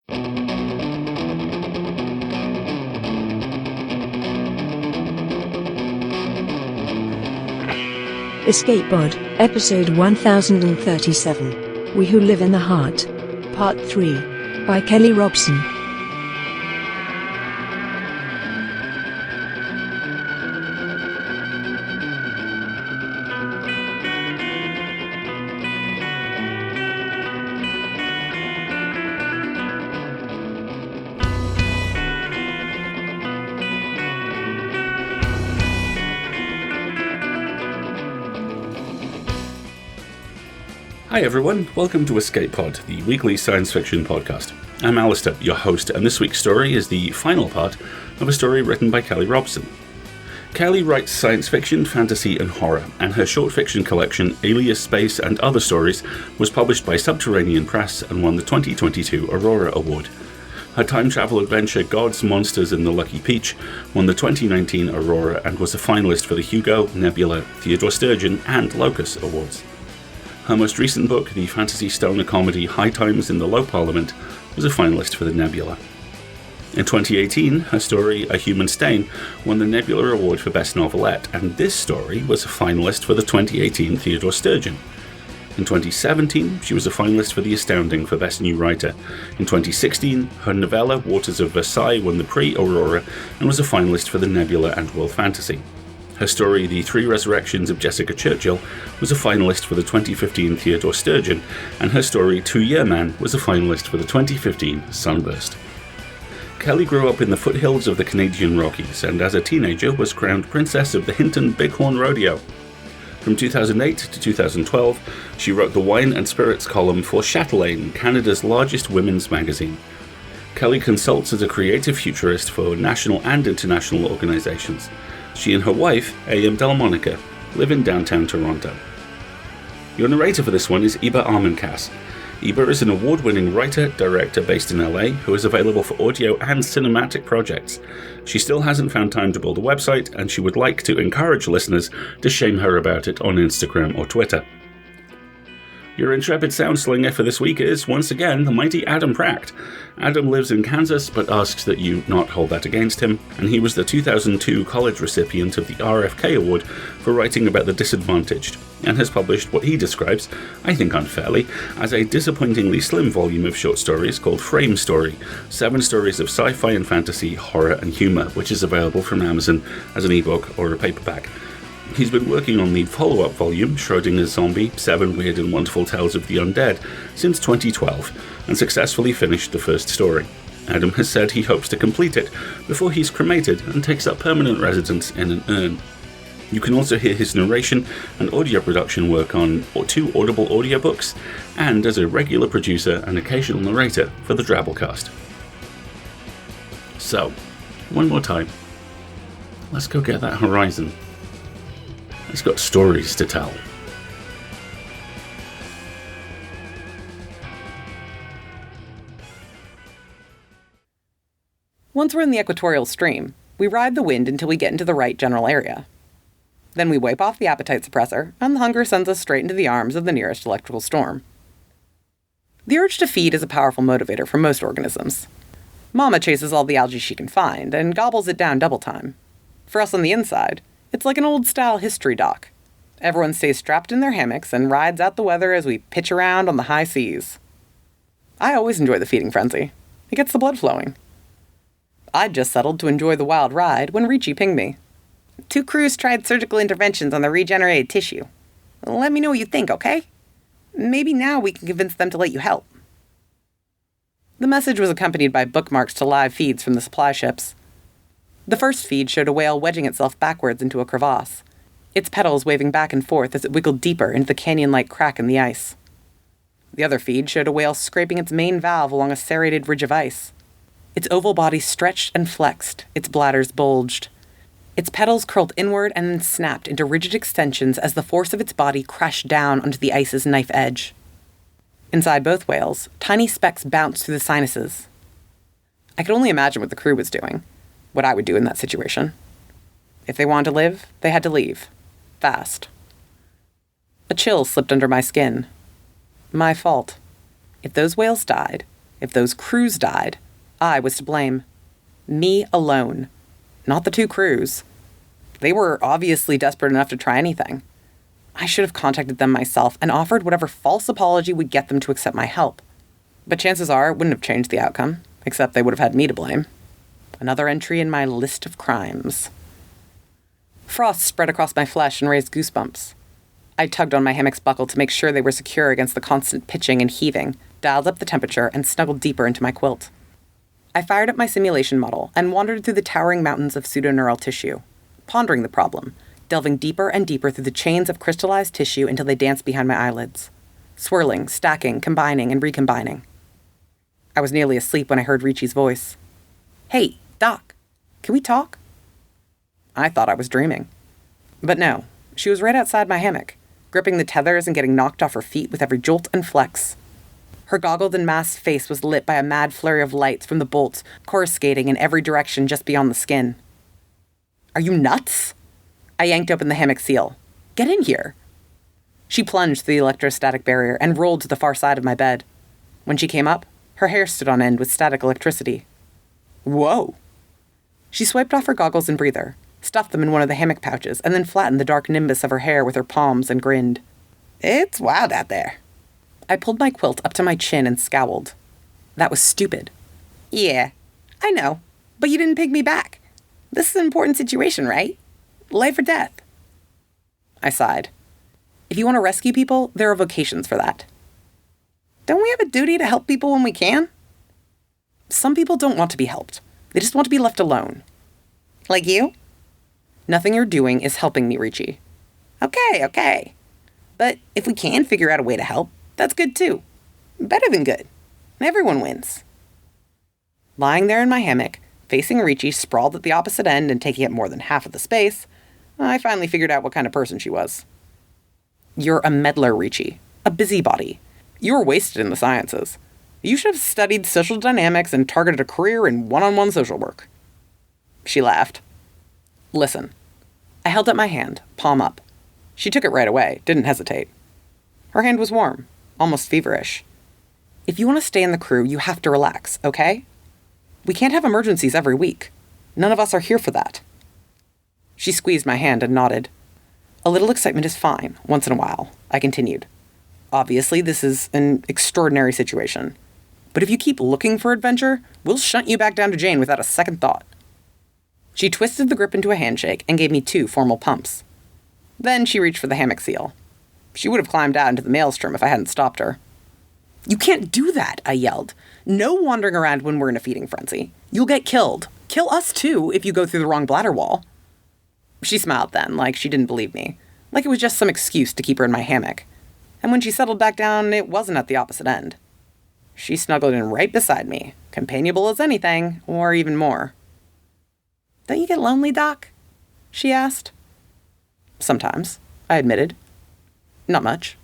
Escape Pod, Episode 1037, We Who Live in the Heart, Part 3, by Kelly Robson. Hi everyone, welcome to Escape Pod, the weekly science fiction podcast. I'm Alasdair, your host, and this week's story is the final part of a story written by Kelly Robson. Kelly writes science fiction, fantasy, and horror, and her short fiction collection, Alias Space and Other Stories, was published by Subterranean Press and won the 2022 Aurora Award. Her time travel adventure, Gods, Monsters, and the Lucky Peach, won the 2019 Aurora and was a finalist for the Hugo, Nebula, Theodore Sturgeon, and Locus Awards. Her most recent book, the fantasy stoner comedy High Times in the Low Parliament, was a finalist for the Nebula. In 2018, her story, A Human Stain, won the Nebula Award for Best Novelette, and this story was a finalist for the 2018 Theodore Sturgeon. In 2017, she was a finalist for The Astounding for Best New Writer. In 2016, her novella, Waters of Versailles, won the Prix Aurora and was a finalist for the Nebula and World Fantasy. Her story, The Three Resurrections of Jessica Churchill, was a finalist for the 2015 Theodore Sturgeon, and her story, 2 Year Man, was a finalist for the 2015 Sunburst. Kelly grew up in the foothills of the Canadian Rockies, and as a teenager was crowned Princess of the Hinton Bighorn Rodeo. From 2008 to 2012, she wrote the Wine and Spirits column for Chatelaine, Canada's largest women's magazine. Kelly consults as a creative futurist for national and international organizations. She and her wife, A.M. Delmonica, live in downtown Toronto. Your narrator for this one is Iba Armenkas. Iba is an award-winning writer-director based in LA who is available for audio and cinematic projects. She still hasn't found time to build a website, and she would like to encourage listeners to shame her about it on Instagram or Twitter. Your intrepid sound slinger for this week is, once again, the mighty Adam Pracht. Adam lives in Kansas, but asks that you not hold that against him, and he was the 2002 college recipient of the RFK Award for writing about the disadvantaged, and has published what he describes, I think unfairly, as a disappointingly slim volume of short stories called Frame Story, 7 stories of sci-fi and fantasy, horror and humour, which is available from Amazon as an ebook or a paperback. He's been working on the follow-up volume, Schrodinger's Zombie, 7 Weird and Wonderful Tales of the Undead, since 2012, and successfully finished the first story. Adam has said he hopes to complete it before he's cremated and takes up permanent residence in an urn. You can also hear his narration and audio production work on 2 Audible audiobooks, and as a regular producer and occasional narrator for the Drabblecast. So, one more time, let's go get that horizon. He's got stories to tell. Once we're in the equatorial stream, we ride the wind until we get into the right general area. Then we wipe off the appetite suppressor, and the hunger sends us straight into the arms of the nearest electrical storm. The urge to feed is a powerful motivator for most organisms. Mama chases all the algae she can find and gobbles it down double time. For us on the inside, it's like an old-style history doc. Everyone stays strapped in their hammocks and rides out the weather as we pitch around on the high seas. I always enjoy the feeding frenzy. It gets the blood flowing. I'd just settled to enjoy the wild ride when Ricci pinged me. 2 crews tried surgical interventions on the regenerated tissue. Let me know what you think, okay? Maybe now we can convince them to let you help. The message was accompanied by bookmarks to live feeds from the supply ships. The first feed showed a whale wedging itself backwards into a crevasse, its petals waving back and forth as it wiggled deeper into the canyon-like crack in the ice. The other feed showed a whale scraping its main valve along a serrated ridge of ice. Its oval body stretched and flexed, its bladders bulged. Its petals curled inward and then snapped into rigid extensions as the force of its body crashed down onto the ice's knife edge. Inside both whales, tiny specks bounced through the sinuses. I could only imagine what the crew was doing. What I would do in that situation. If they wanted to live, they had to leave. Fast. A chill slipped under my skin. My fault. If those whales died, If those crews died, I was to blame. Me alone. Not the two crews. They were obviously desperate enough to try anything. I should have contacted them myself and offered whatever false apology would get them to accept my help. But chances are it wouldn't have changed the outcome, except they would have had me to blame. Another entry in my list of crimes. Frost spread across my flesh and raised goosebumps. I tugged on my hammock's buckle to make sure they were secure against the constant pitching and heaving, dialed up the temperature, and snuggled deeper into my quilt. I fired up my simulation model and wandered through the towering mountains of pseudoneural tissue, pondering the problem, delving deeper and deeper through the chains of crystallized tissue until they danced behind my eyelids, swirling, stacking, combining, and recombining. I was nearly asleep when I heard Ricci's voice. "Hey, Doc, can we talk?" I thought I was dreaming. But no, she was right outside my hammock, gripping the tethers and getting knocked off her feet with every jolt and flex. Her goggled and masked face was lit by a mad flurry of lights from the bolts coruscating in every direction just beyond the skin. "Are you nuts?" I yanked open the hammock seal. "Get in here." She plunged through the electrostatic barrier and rolled to the far side of my bed. When she came up, her hair stood on end with static electricity. "Whoa." She swiped off her goggles and breather, stuffed them in one of the hammock pouches, and then flattened the dark nimbus of her hair with her palms and grinned. "It's wild out there." I pulled my quilt up to my chin and scowled. That was stupid. "Yeah, I know, but you didn't pick me back. This is an important situation, right? Life or death." I sighed. If you want to rescue people, there are vocations for that. Don't we have a duty to help people when we can? Some people don't want to be helped. They just want to be left alone. Like you? Nothing you're doing is helping me, Ricci. Okay. But if we can figure out a way to help, that's good too. Better than good. Everyone wins. Lying there in my hammock, facing Ricci sprawled at the opposite end and taking up more than half of the space, I finally figured out what kind of person she was. You're a meddler, Ricci. A busybody. You were wasted in the sciences. You should have studied social dynamics and targeted a career in one-on-one social work. She laughed. Listen. I held up my hand, palm up. She took it right away, didn't hesitate. Her hand was warm, almost feverish. If you want to stay in the crew, you have to relax, okay? We can't have emergencies every week. None of us are here for that. She squeezed my hand and nodded. A little excitement is fine, once in a while, I continued. Obviously, this is an extraordinary situation. But if you keep looking for adventure, we'll shunt you back down to Jane without a second thought. She twisted the grip into a handshake and gave me 2 formal pumps. Then she reached for the hammock seal. She would have climbed out into the maelstrom if I hadn't stopped her. "You can't do that," I yelled. "No wandering around when we're in a feeding frenzy. You'll get killed. Kill us too if you go through the wrong bladder wall." She smiled then, like she didn't believe me, like it was just some excuse to keep her in my hammock. And when she settled back down, it wasn't at the opposite end. She snuggled in right beside me, companionable as anything, or even more. "Don't you get lonely, Doc?" she asked. "Sometimes," I admitted. "Not much."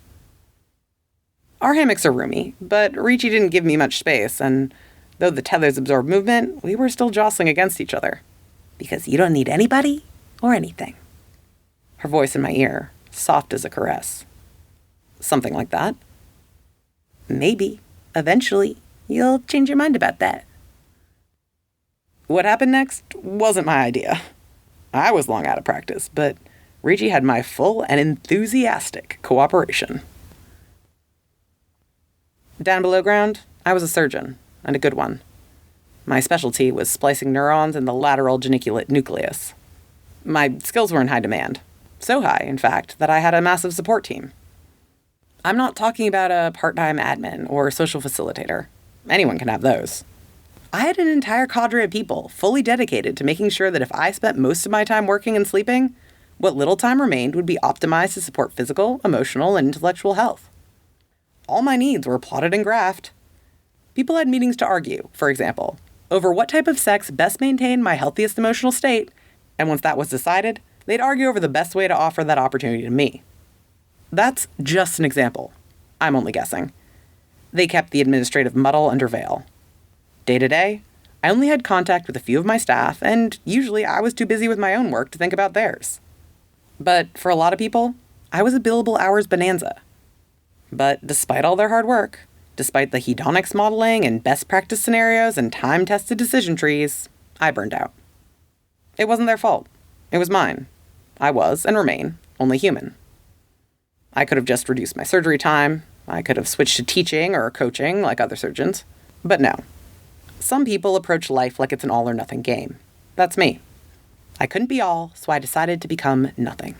Our hammocks are roomy, but Ricci didn't give me much space, and though the tethers absorbed movement, we were still jostling against each other. "Because you don't need anybody or anything." Her voice in my ear, soft as a caress. "Something like that." "Maybe. Eventually, you'll change your mind about that." What happened next wasn't my idea. I was long out of practice, but Ricci had my full and enthusiastic cooperation. Down below ground, I was a surgeon, and a good one. My specialty was splicing neurons in the lateral geniculate nucleus. My skills were in high demand. So high, in fact, that I had a massive support team. I'm not talking about a part-time admin or social facilitator. Anyone can have those. I had an entire cadre of people fully dedicated to making sure that if I spent most of my time working and sleeping, what little time remained would be optimized to support physical, emotional, and intellectual health. All my needs were plotted and graphed. People had meetings to argue, for example, over what type of sex best maintained my healthiest emotional state, and once that was decided, they'd argue over the best way to offer that opportunity to me. That's just an example. I'm only guessing. They kept the administrative muddle under veil. Day to day, I only had contact with a few of my staff, and usually I was too busy with my own work to think about theirs. But for a lot of people, I was a billable hours bonanza. But despite all their hard work, Despite the hedonics modeling and best practice scenarios and time-tested decision trees, I burned out. It wasn't their fault. It was mine. I was, and remain, only human. I could have just reduced my surgery time. I could have switched to teaching or coaching like other surgeons. But no. Some people approach life like it's an all-or-nothing game. That's me. I couldn't be all, so I decided to become nothing.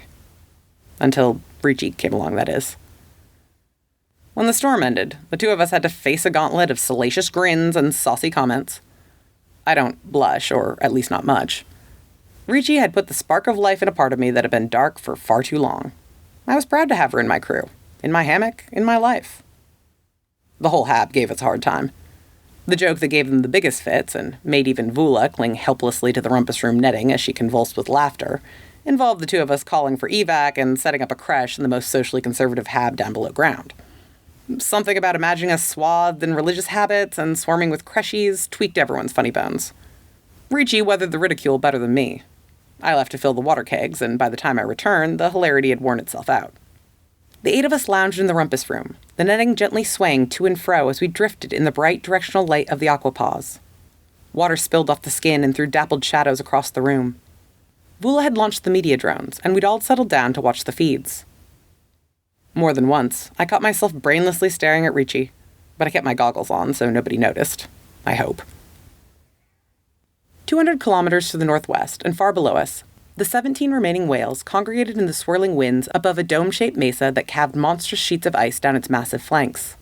Until Breachy came along, that is. When the storm ended, the two of us had to face a gauntlet of salacious grins and saucy comments. I don't blush, or at least not much. Breachy had put the spark of life in a part of me that had been dark for far too long. I was proud to have her in my crew, in my hammock, in my life. The whole hab gave us a hard time. The joke that gave them the biggest fits, and made even Vula cling helplessly to the rumpus room netting as she convulsed with laughter, involved the two of us calling for evac and setting up a creche in the most socially conservative hab down below ground. Something about imagining us swathed in religious habits and swarming with crechies tweaked everyone's funny bones. Breachy weathered the ridicule better than me. I left to fill the water kegs, and by the time I returned, the hilarity had worn itself out. The 8 of us lounged in the rumpus room, the netting gently swaying to and fro as we drifted in the bright directional light of the aquapause. Water spilled off the skin and threw dappled shadows across the room. Vula had launched the media drones, and we'd all settled down to watch the feeds. More than once, I caught myself brainlessly staring at Ricci, but I kept my goggles on so nobody noticed. I hope. 200 kilometers to the northwest and far below us, the 17 remaining whales congregated in the swirling winds above a dome-shaped mesa that calved monstrous sheets of ice down its massive flanks.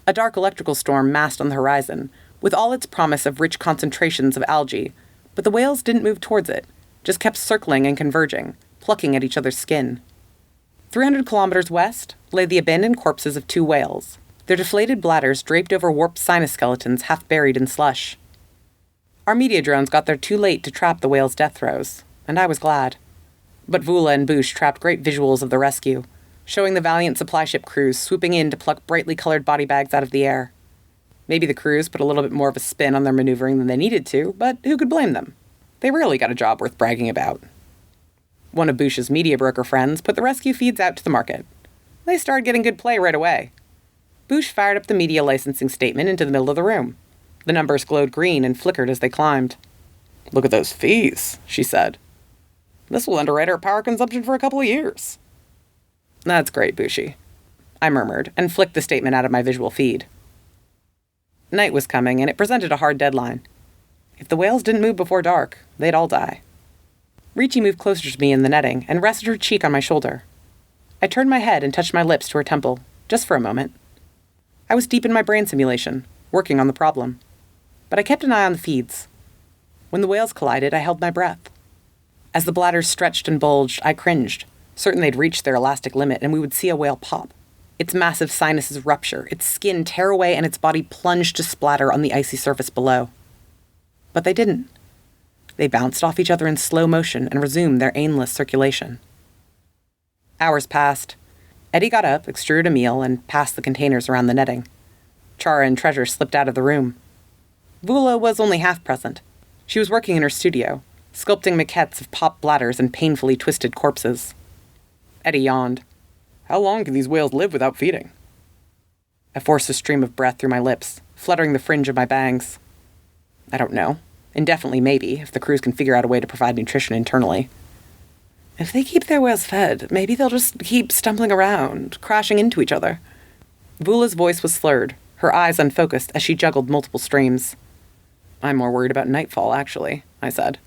A dark electrical storm massed on the horizon, with all its promise of rich concentrations of algae, but the whales didn't move towards it, just kept circling and converging, plucking at each other's skin. 300 kilometers west lay the abandoned corpses of 2 whales, their deflated bladders draped over warped sinus skeletons half buried in slush. Our media drones got there too late to trap the whales' death throes, and I was glad. But Vula and Boosh trapped great visuals of the rescue, showing the valiant supply ship crews swooping in to pluck brightly colored body bags out of the air. Maybe the crews put a little bit more of a spin on their maneuvering than they needed to, but who could blame them? They rarely got a job worth bragging about. One of Boosh's media broker friends put the rescue feeds out to the market. They started getting good play right away. Boosh fired up the media licensing statement into the middle of the room. The numbers glowed green and flickered as they climbed. "Look at those fees," she said. "This will underwrite our power consumption for a couple of years." "That's great, Booshy," I murmured and flicked the statement out of my visual feed. Night was coming, and it presented a hard deadline. If the whales didn't move before dark, they'd all die. Ricci moved closer to me in the netting and rested her cheek on my shoulder. I turned my head and touched my lips to her temple, just for a moment. I was deep in my brain simulation, working on the problem. But I kept an eye on the feeds. When the whales collided, I held my breath. As the bladders stretched and bulged, I cringed, certain they'd reached their elastic limit and we would see a whale pop. Its massive sinuses rupture, its skin tear away, and its body plunged to splatter on the icy surface below. But they didn't. They bounced off each other in slow motion and resumed their aimless circulation. Hours passed. Eddie got up, extruded a meal, and passed the containers around the netting. Chara and Treasure slipped out of the room. Vula was only half present. She was working in her studio, sculpting maquettes of popped bladders and painfully twisted corpses. Eddie yawned. "How long can these whales live without feeding?" I forced a stream of breath through my lips, fluttering the fringe of my bangs. I don't know. Indefinitely, maybe, if the crews can figure out a way to provide nutrition internally. If they keep their whales fed, maybe they'll just keep stumbling around, crashing into each other. Vula's voice was slurred, her eyes unfocused as she juggled multiple streams. "I'm more worried about nightfall, actually," I said.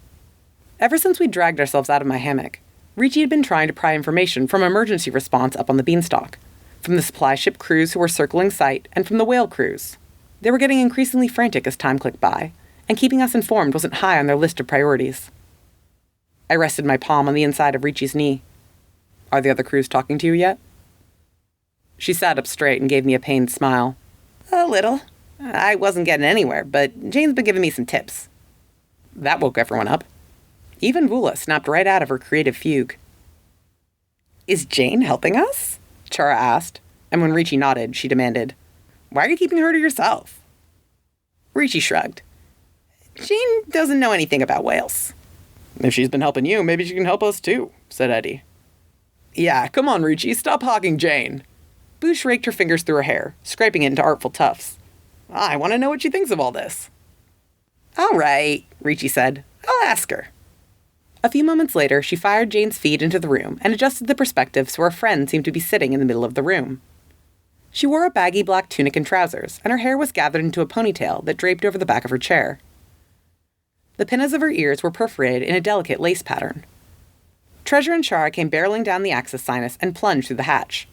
Ever since we dragged ourselves out of my hammock, Ricci had been trying to pry information from emergency response up on the beanstalk, from the supply ship crews who were circling site, and from the whale crews. They were getting increasingly frantic as time clicked by, and keeping us informed wasn't high on their list of priorities. I rested my palm on the inside of Ricci's knee. "Are the other crews talking to you yet?" She sat up straight and gave me a pained smile. "A little. I wasn't getting anywhere, but Jane's been giving me some tips." That woke everyone up. Even Vula snapped right out of her creative fugue. "Is Jane helping us?" Chara asked, and when Ricci nodded, she demanded, "Why are you keeping her to yourself?" Ricci shrugged. "Jane doesn't know anything about whales." "If she's been helping you, maybe she can help us too," said Eddie. "Yeah, come on, Ricci, stop hogging Jane." Boosh raked her fingers through her hair, scraping it into artful tufts. I want to know what she thinks of all this. All right, Ricci said. I'll ask her. A few moments later, she fired Jane's feet into the room and adjusted the perspective so her friend seemed to be sitting in the middle of the room. She wore a baggy black tunic and trousers, and her hair was gathered into a ponytail that draped over the back of her chair. The pinnas of her ears were perforated in a delicate lace pattern. Treasure and Chara came barreling down the access sinus and plunged through the hatch.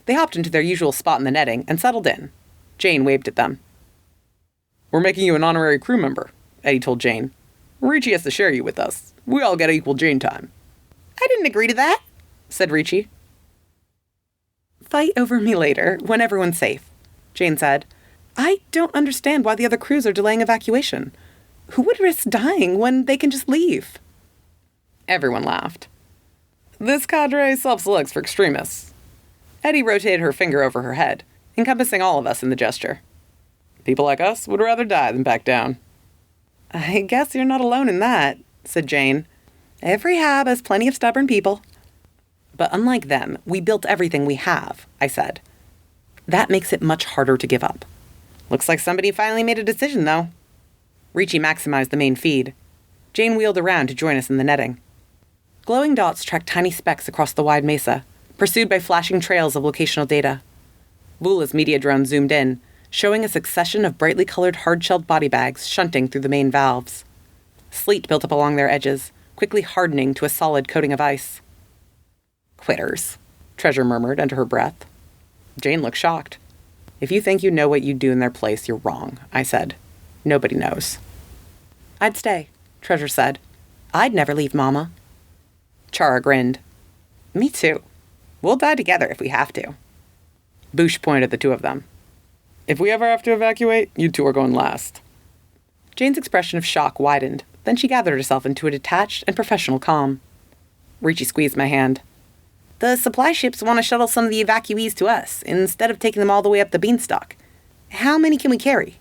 They hopped into their usual spot in the netting and settled in. Jane waved at them. We're making you an honorary crew member, Eddie told Jane. Ricci has to share you with us. We all get equal Jane time. I didn't agree to that, said Ricci. Fight over me later, when everyone's safe, Jane said. I don't understand why the other crews are delaying evacuation. Who would risk dying when they can just leave? Everyone laughed. This cadre self-selects for extremists. Eddie rotated her finger over her head, encompassing all of us in the gesture. People like us would rather die than back down. I guess you're not alone in that, said Jane. Every hab has plenty of stubborn people. But unlike them, we built everything we have, I said. That makes it much harder to give up. Looks like somebody finally made a decision, though. Ricci maximized the main feed. Jane wheeled around to join us in the netting. Glowing dots tracked tiny specks across the wide mesa, pursued by flashing trails of locational data. Vula's media drone zoomed in, showing a succession of brightly colored hard-shelled body bags shunting through the main valves. Sleet built up along their edges, quickly hardening to a solid coating of ice. Quitters, Treasure murmured under her breath. Jane looked shocked. If you think you know what you'd do in their place, you're wrong, I said. Nobody knows. I'd stay, Treasure said. I'd never leave Mama. Chara grinned. Me too. We'll die together if we have to. Boosh pointed at the two of them. If we ever have to evacuate, you two are going last. Jane's expression of shock widened, then she gathered herself into a detached and professional calm. Ricci squeezed my hand. The supply ships want to shuttle some of the evacuees to us, instead of taking them all the way up the beanstalk. How many can we carry?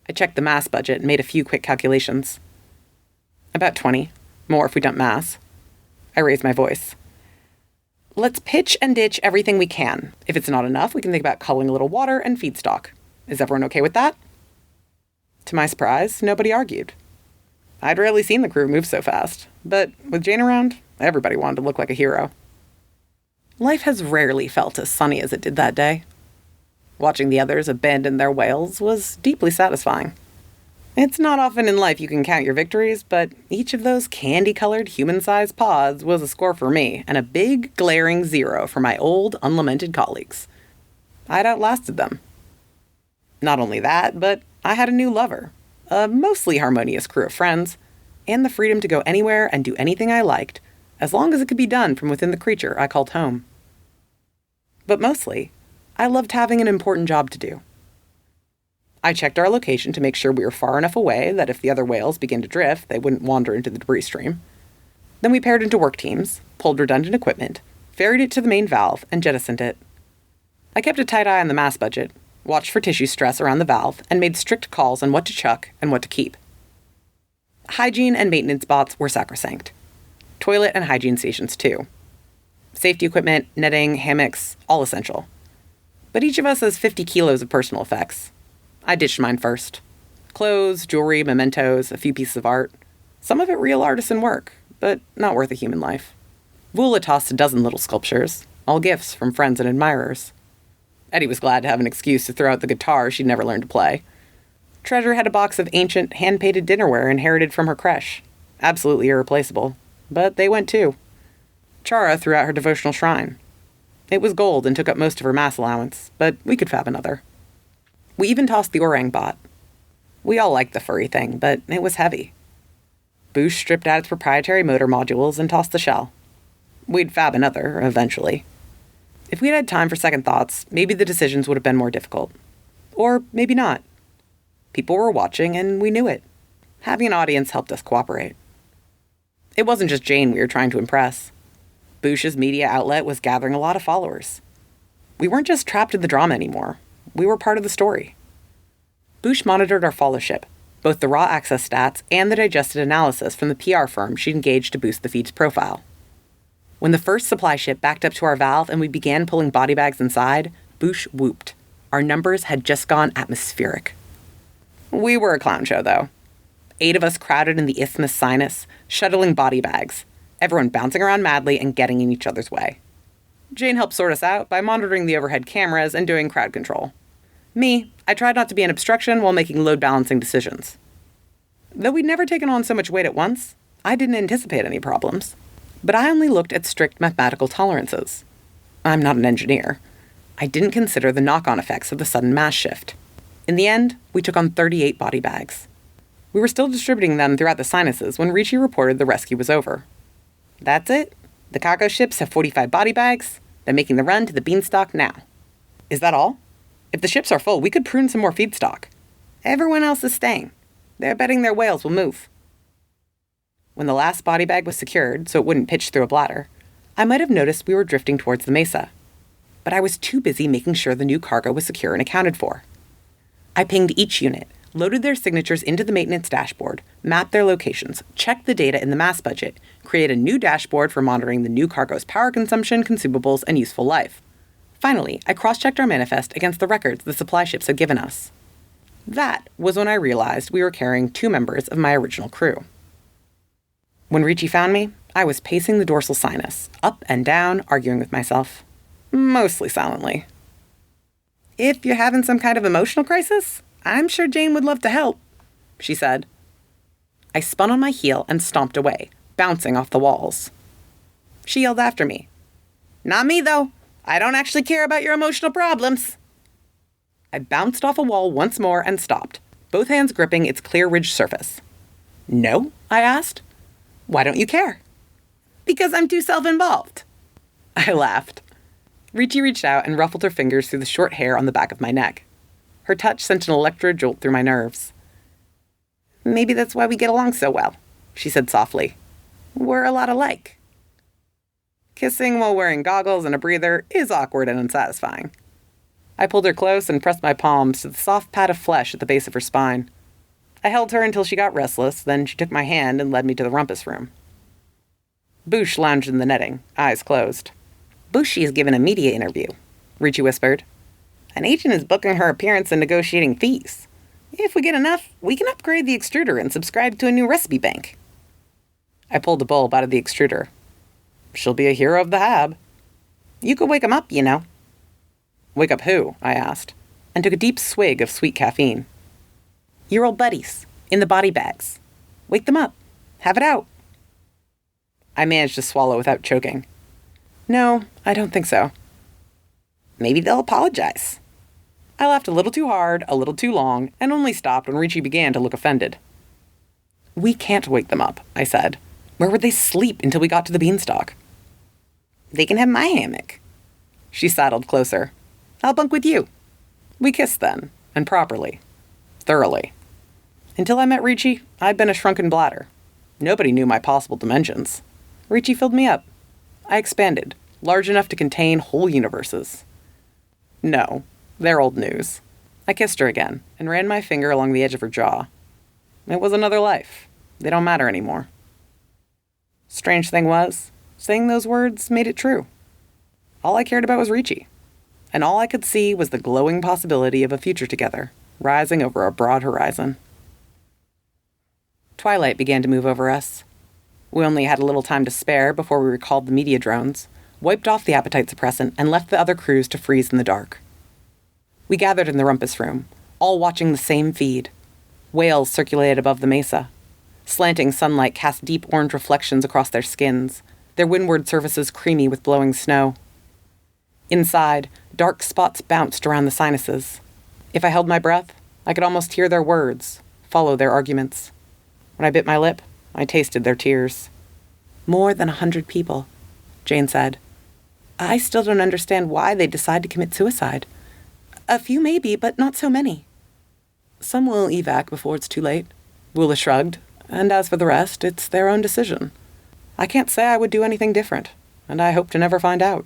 I checked the mass budget and made a few quick calculations. About 20. More if we dump mass. I raised my voice. Let's pitch and ditch everything we can. If it's not enough, we can think about culling a little water and feedstock. Is everyone okay with that? To my surprise, nobody argued. I'd rarely seen the crew move so fast, but with Jane around, everybody wanted to look like a hero. Life has rarely felt as sunny as it did that day. Watching the others abandon their whales was deeply satisfying. It's not often in life you can count your victories, but each of those candy-colored human-sized pods was a score for me and a big, glaring 0 for my old, unlamented colleagues. I'd outlasted them. Not only that, but I had a new lover, a mostly harmonious crew of friends, and the freedom to go anywhere and do anything I liked, as long as it could be done from within the creature I called home. But mostly, I loved having an important job to do. I checked our location to make sure we were far enough away that if the other whales began to drift, they wouldn't wander into the debris stream. Then we paired into work teams, pulled redundant equipment, ferried it to the main valve, and jettisoned it. I kept a tight eye on the mass budget, watched for tissue stress around the valve, and made strict calls on what to chuck and what to keep. Hygiene and maintenance bots were sacrosanct. Toilet and hygiene stations, too. Safety equipment, netting, hammocks, all essential. But each of us has 50 kilos of personal effects. I ditched mine first. Clothes, jewelry, mementos, a few pieces of art. Some of it real artisan work, but not worth a human life. Vula tossed a dozen little sculptures, all gifts from friends and admirers. Eddie was glad to have an excuse to throw out the guitar she'd never learned to play. Treasure had a box of ancient, hand-painted dinnerware inherited from her creche. Absolutely irreplaceable. But they went too. Chara threw out her devotional shrine. It was gold and took up most of her mass allowance, but we could fab another. We even tossed the orang bot. We all liked the furry thing, but it was heavy. Boosh stripped out its proprietary motor modules and tossed the shell. We'd fab another, eventually. If we'd had time for second thoughts, maybe the decisions would have been more difficult. Or maybe not. People were watching, and we knew it. Having an audience helped us cooperate. It wasn't just Jane we were trying to impress. Boosh's media outlet was gathering a lot of followers. We weren't just trapped in the drama anymore. We were part of the story. Boosh monitored our followership, both the raw access stats and the digested analysis from the PR firm she'd engaged to boost the feed's profile. When the first supply ship backed up to our valve and we began pulling body bags inside, Boosh whooped. Our numbers had just gone atmospheric. We were a clown show, though. 8 of us crowded in the isthmus sinus, shuttling body bags, everyone bouncing around madly and getting in each other's way. Jane helped sort us out by monitoring the overhead cameras and doing crowd control. Me, I tried not to be an obstruction while making load-balancing decisions. Though we'd never taken on so much weight at once, I didn't anticipate any problems. But I only looked at strict mathematical tolerances. I'm not an engineer. I didn't consider the knock-on effects of the sudden mass shift. In the end, we took on 38 body bags. We were still distributing them throughout the sinuses when Ricci reported the rescue was over. That's it. The cargo ships have 45 body bags. They're making the run to the beanstalk now. Is that all? If the ships are full, we could prune some more feedstock. Everyone else is staying. They're betting their whales will move. When the last body bag was secured so it wouldn't pitch through a bladder, I might have noticed we were drifting towards the mesa. But I was too busy making sure the new cargo was secure and accounted for. I pinged each unit, loaded their signatures into the maintenance dashboard, mapped their locations, checked the data in the mass budget, created a new dashboard for monitoring the new cargo's power consumption, consumables, and useful life. Finally, I cross-checked our manifest against the records the supply ships had given us. That was when I realized we were carrying 2 members of my original crew. When Ricci found me, I was pacing the dorsal sinus, up and down, arguing with myself. Mostly silently. If you're having some kind of emotional crisis, I'm sure Jane would love to help, she said. I spun on my heel and stomped away, bouncing off the walls. She yelled after me. Not me, though. I don't actually care about your emotional problems. I bounced off a wall once more and stopped, both hands gripping its clear ridged surface. No? I asked. Why don't you care? Because I'm too self-involved. I laughed. Ricci reached out and ruffled her fingers through the short hair on the back of my neck. Her touch sent an electric jolt through my nerves. Maybe that's why we get along so well, she said softly. We're a lot alike. Kissing while wearing goggles and a breather is awkward and unsatisfying. I pulled her close and pressed my palms to the soft pad of flesh at the base of her spine. I held her until she got restless, then she took my hand and led me to the rumpus room. Boosh lounged in the netting, eyes closed. Booshy is giving a media interview, Ricci whispered. An agent is booking her appearance and negotiating fees. If we get enough, we can upgrade the extruder and subscribe to a new recipe bank. I pulled a bulb out of the extruder. She'll be a hero of the hab. You could wake him up, you know. Wake up who? I asked, and took a deep swig of sweet caffeine. Your old buddies, in the body bags. Wake them up. Have it out. I managed to swallow without choking. No, I don't think so. Maybe they'll apologize. I laughed a little too hard, a little too long, and only stopped when Ricci began to look offended. We can't wake them up, I said. Where would they sleep until we got to the beanstalk? They can have my hammock. She saddled closer. I'll bunk with you. We kissed then, and properly. Thoroughly. Until I met Ricci, I'd been a shrunken bladder. Nobody knew my possible dimensions. Ricci filled me up. I expanded, large enough to contain whole universes. No, they're old news. I kissed her again, and ran my finger along the edge of her jaw. It was another life. They don't matter anymore. Strange thing was, saying those words made it true. All I cared about was Ricci, and all I could see was the glowing possibility of a future together, rising over a broad horizon. Twilight began to move over us. We only had a little time to spare before we recalled the media drones, wiped off the appetite suppressant, and left the other crews to freeze in the dark. We gathered in the rumpus room, all watching the same feed. Whales circulated above the mesa. Slanting sunlight cast deep orange reflections across their skins, their windward surfaces creamy with blowing snow. Inside, dark spots bounced around the sinuses. If I held my breath, I could almost hear their words, follow their arguments. When I bit my lip, I tasted their tears. More than 100 people, Jane said. I still don't understand why they decide to commit suicide. A few maybe, but not so many. Some will evac before it's too late. Woola shrugged, and as for the rest, it's their own decision. I can't say I would do anything different, and I hope to never find out.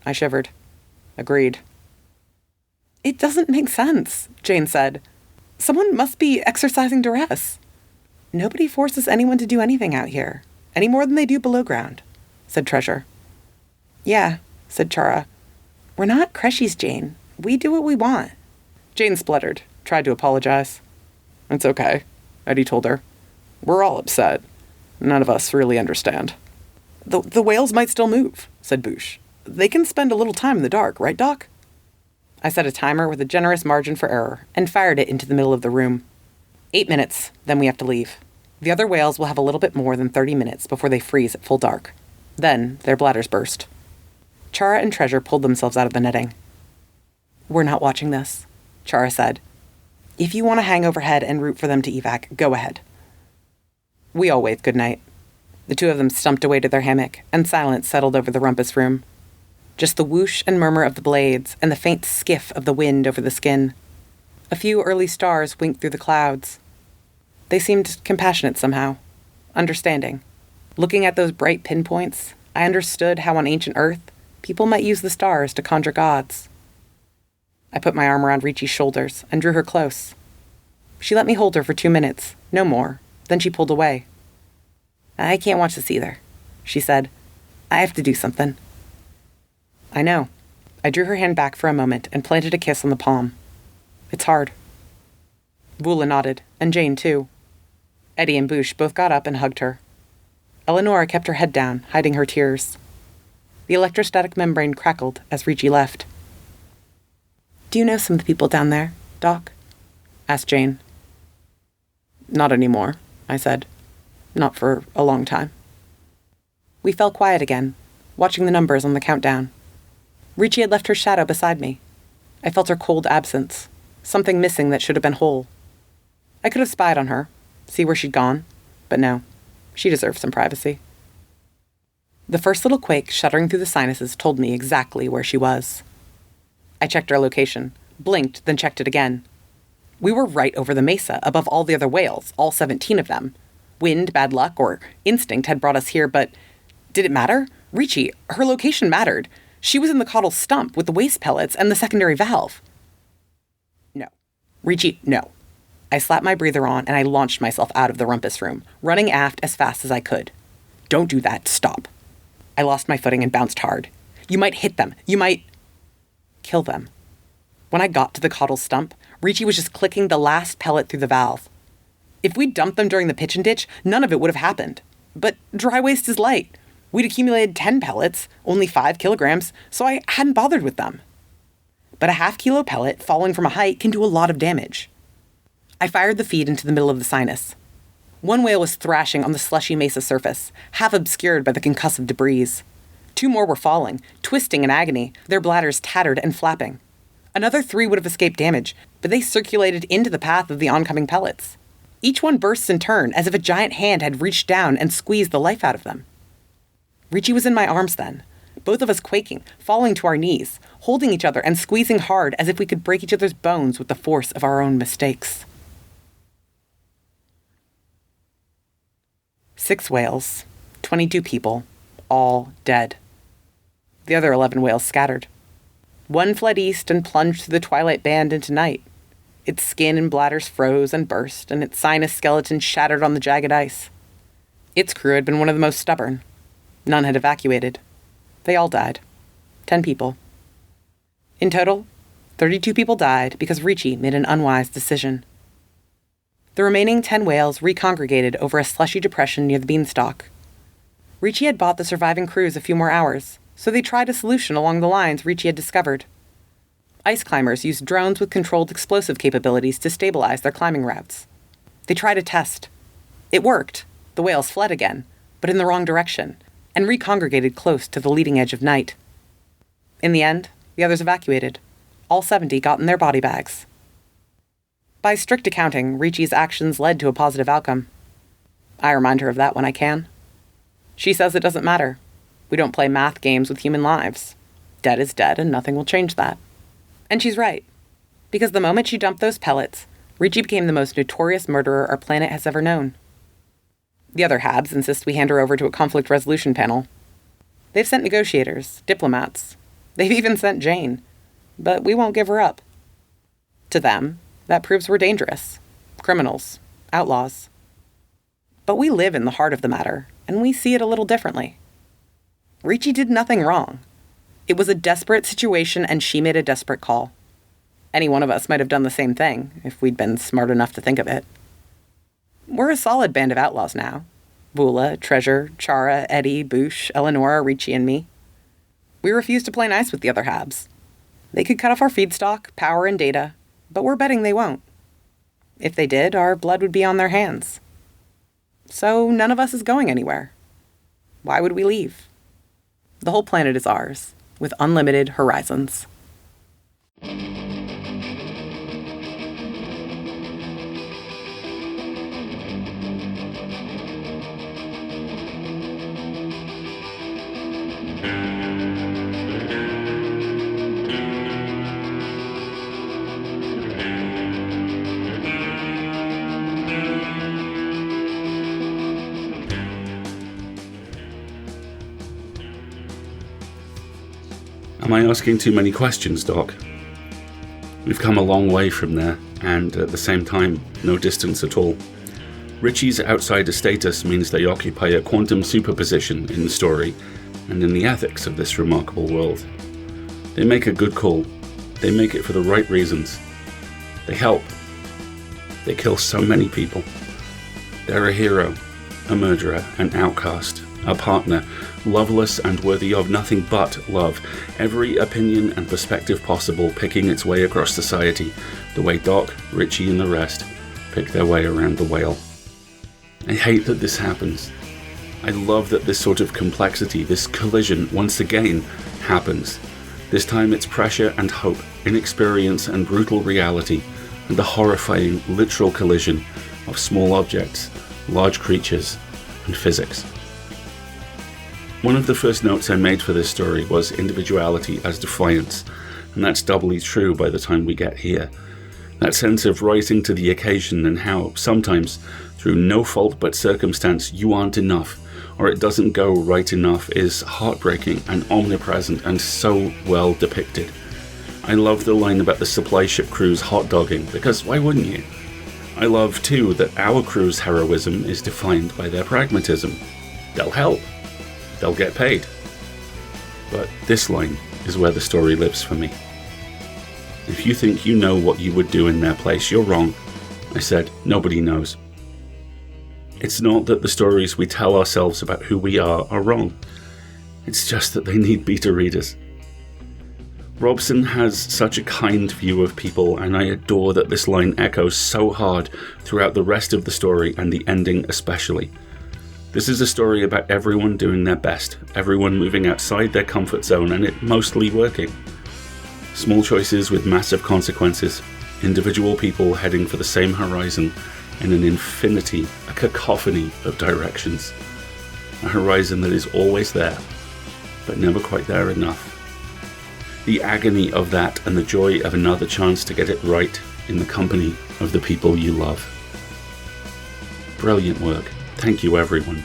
I shivered. Agreed. It doesn't make sense, Jane said. Someone must be exercising duress. Nobody forces anyone to do anything out here, any more than they do below ground. said Treasure. Yeah, said Chara. We're not Creshies, Jane. We do what we want. Jane spluttered, tried to apologize. It's okay, Eddie told her. We're all upset. None of us really understand. The whales might still move, said Boosh. They can spend a little time in the dark, right, Doc? I set a timer with a generous margin for error and fired it into the middle of the room. 8 minutes, then we have to leave. The other whales will have a little bit more than 30 minutes before they freeze at full dark. Then their bladders burst. Chara and Treasure pulled themselves out of the netting. We're not watching this, Chara said. If you want to hang overhead and root for them to evac, go ahead. We all waved goodnight. The two of them stumped away to their hammock, and silence settled over the rumpus room. Just the whoosh and murmur of the blades and the faint skiff of the wind over the skin. A few early stars winked through the clouds. They seemed compassionate somehow, understanding. Looking at those bright pinpoints, I understood how on ancient Earth, people might use the stars to conjure gods. I put my arm around Ricci's shoulders and drew her close. She let me hold her for 2 minutes, no more. Then she pulled away. I can't watch this either, she said. I have to do something. I know. I drew her hand back for a moment and planted a kiss on the palm. It's hard. Bula nodded, and Jane too. Eddie and Boosh both got up and hugged her. Eleonora kept her head down, hiding her tears. The electrostatic membrane crackled as Ricci left. Do you know some of the people down there, Doc? Asked Jane. Not anymore, I said. Not for a long time. We fell quiet again, watching the numbers on the countdown. Ricci had left her shadow beside me. I felt her cold absence, something missing that should have been whole. I could have spied on her, see where she'd gone, but no, she deserved some privacy. The first little quake shuddering through the sinuses told me exactly where she was. I checked our location, blinked, then checked it again. We were right over the mesa, above all the other whales, all 17 of them. Wind, bad luck, or instinct had brought us here, but did it matter? Ricci, her location mattered. She was in the caudal stump with the waste pellets and the secondary valve. No. Ricci, no. I slapped my breather on and I launched myself out of the rumpus room, running aft as fast as I could. Don't do that. Stop. I lost my footing and bounced hard. You might hit them. You might kill them. When I got to the caudal stump, Ricci was just clicking the last pellet through the valve. If we'd dumped them during the pitch and ditch, none of it would have happened. But dry waste is light. We'd accumulated 10 pellets, only 5 kilograms, so I hadn't bothered with them. But a half-kilo pellet falling from a height can do a lot of damage. I fired the feed into the middle of the sinus. One whale was thrashing on the slushy mesa surface, half obscured by the concussive debris. 2 more were falling, twisting in agony, their bladders tattered and flapping. Another 3 would have escaped damage, but they circulated into the path of the oncoming pellets. Each one bursts in turn, as if a giant hand had reached down and squeezed the life out of them. Ricci was in my arms then, both of us quaking, falling to our knees, holding each other and squeezing hard as if we could break each other's bones with the force of our own mistakes. 6 whales, 22 people, all dead. The other 11 whales scattered. One fled east and plunged through the twilight band into night. Its skin and bladders froze and burst, and its sinus skeleton shattered on the jagged ice. Its crew had been one of the most stubborn. None had evacuated. They all died. 10 people. In total, 32 people died because Ricci made an unwise decision. The remaining 10 whales recongregated over a slushy depression near the beanstalk. Ricci had bought the surviving crews a few more hours, so they tried a solution along the lines Ricci had discovered. Ice climbers used drones with controlled explosive capabilities to stabilize their climbing routes. They tried a test. It worked. The whales fled again, but in the wrong direction, and recongregated close to the leading edge of night. In the end, the others evacuated. All 70 got in their body bags. By strict accounting, Ricci's actions led to a positive outcome. I remind her of that when I can. She says it doesn't matter. We don't play math games with human lives. Dead is dead, and nothing will change that. And she's right. Because the moment she dumped those pellets, Ricci became the most notorious murderer our planet has ever known. The other Habs insist we hand her over to a conflict resolution panel. They've sent negotiators, diplomats. They've even sent Jane. But we won't give her up. To them, that proves we're dangerous. Criminals. Outlaws. But we live in the heart of the matter, and we see it a little differently. Richie did nothing wrong. It was a desperate situation, and she made a desperate call. Any one of us might have done the same thing, if we'd been smart enough to think of it. We're a solid band of outlaws now. Vula, Treasure, Chara, Eddie, Boosh, Eleonora, Richie, and me. We refuse to play nice with the other Habs. They could cut off our feedstock, power, and data, but we're betting they won't. If they did, our blood would be on their hands. So none of us is going anywhere. Why would we leave? The whole planet is ours, with unlimited horizons. Am I asking too many questions, Doc? We've come a long way from there, and at the same time, no distance at all. Richie's outsider status means they occupy a quantum superposition in the story and in the ethics of this remarkable world. They make a good call. They make it for the right reasons. They help. They kill so many people. They're a hero, a murderer, an outcast, a partner, loveless and worthy of nothing but love, every opinion and perspective possible picking its way across society, the way Doc, Richie and the rest pick their way around the whale. I hate that this happens. I love that this sort of complexity, this collision, once again happens. This time it's pressure and hope, inexperience and brutal reality, and the horrifying, literal collision of small objects, large creatures, and physics. One of the first notes I made for this story was individuality as defiance, and that's doubly true by the time we get here. That sense of rising to the occasion and how sometimes, through no fault but circumstance, you aren't enough, or it doesn't go right enough, is heartbreaking and omnipresent and so well depicted. I love the line about the supply ship crew's hot dogging, because why wouldn't you? I love too that our crew's heroism is defined by their pragmatism. They'll help. They'll get paid. But this line is where the story lives for me. If you think you know what you would do in their place, you're wrong. I said, nobody knows. It's not that the stories we tell ourselves about who we are wrong. It's just that they need beta readers. Robson has such a kind view of people, and I adore that this line echoes so hard throughout the rest of the story and the ending especially. This is a story about everyone doing their best, everyone moving outside their comfort zone, and it mostly working. Small choices with massive consequences, individual people heading for the same horizon in an infinity, a cacophony of directions. A horizon that is always there, but never quite there enough. The agony of that and the joy of another chance to get it right in the company of the people you love. Brilliant work. Thank you, everyone.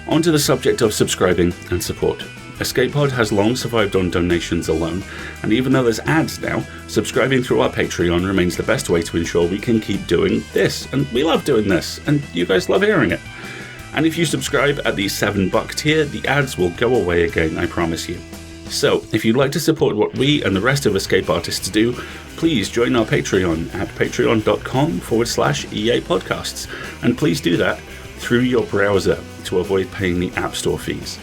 On to the subject of subscribing and support. Escape Pod has long survived on donations alone, and even though there's ads now, subscribing through our Patreon remains the best way to ensure we can keep doing this, and we love doing this, and you guys love hearing it. And if you subscribe at the $7 tier, the ads will go away again, I promise you. So, if you'd like to support what we and the rest of Escape Artists do, please join our Patreon at patreon.com/EA Podcasts, and please do that through your browser to avoid paying the App Store fees.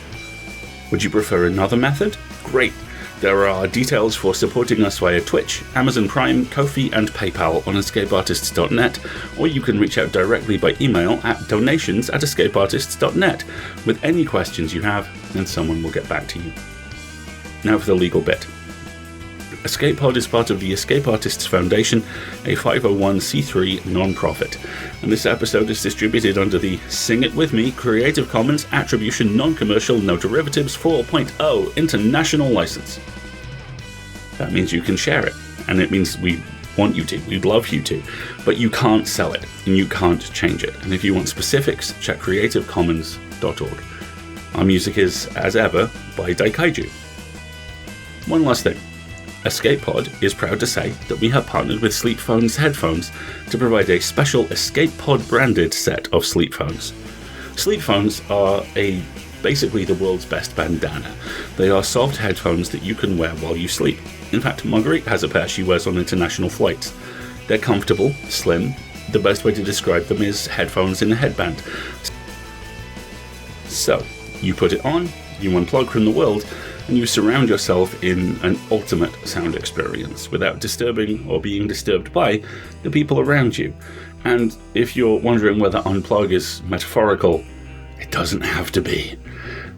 Would you prefer another method? Great! There are details for supporting us via Twitch, Amazon Prime, Ko-fi and PayPal on escapeartists.net, or you can reach out directly by email at donations@escapeartists.net with any questions you have, and someone will get back to you. Now for the legal bit. Escape Pod is part of the Escape Artists Foundation, a 501c3 non-profit, and this episode is distributed under the Sing It With Me Creative Commons Attribution Non-Commercial No Derivatives 4.0 International License. That means you can share it, and it means we want you to, we'd love you to, but you can't sell it, and you can't change it, and if you want specifics, check creativecommons.org. Our music is, as ever, by Daikaiju. One last thing. Escape Pod is proud to say that we have partnered with Sleep Phones headphones to provide a special Escape Pod branded set of sleep phones. Sleep phones are a basically the world's best bandana. They are soft headphones that you can wear while you sleep. In fact, Marguerite has a pair she wears on international flights. They're comfortable, slim. The best way to describe them is headphones in a headband. So, you put it on, you unplug from the world, and you surround yourself in an ultimate sound experience without disturbing or being disturbed by the people around you. And if you're wondering whether unplug is metaphorical, it doesn't have to be.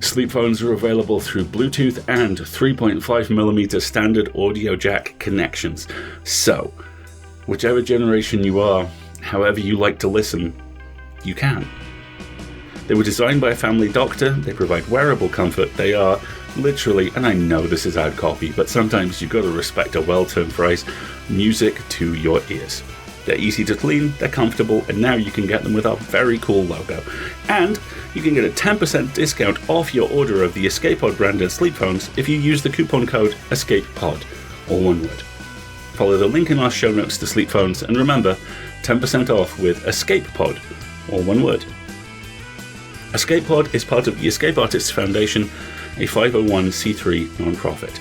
Sleep phones are available through Bluetooth and 3.5mm standard audio jack connections. So, whichever generation you are, however you like to listen, you can. They were designed by a family doctor, they provide wearable comfort, they are literally, and I know this is ad copy, but sometimes you've got to respect a well-turned phrase, music to your ears. They're easy to clean, they're comfortable, and now you can get them with our very cool logo. And you can get a 10% discount off your order of the EscapePod branded sleep phones if you use the coupon code EscapePod, all one word. Follow the link in our show notes to sleep phones, and remember, 10% off with EscapePod, all one word. EscapePod is part of the Escape Artists Foundation, a 501c3 non-profit.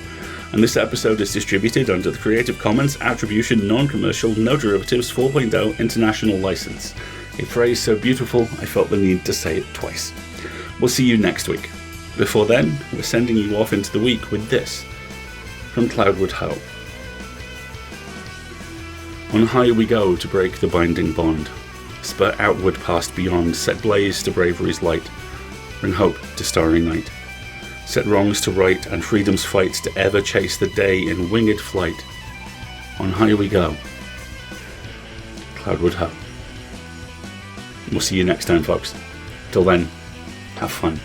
And this episode is distributed under the Creative Commons Attribution Non-Commercial No Derivatives 4.0 International License. A phrase so beautiful I felt the need to say it twice. We'll see you next week. Before then, we're sending you off into the week with this from Cloudwood Ho. On high we go to break the binding bond, spur outward past beyond, set blaze to bravery's light, bring hope to starry night. Set wrongs to right and freedom's fights to ever chase the day in winged flight. On high we go. Cloudwood Ho. We'll see you next time, folks. Till then, have fun.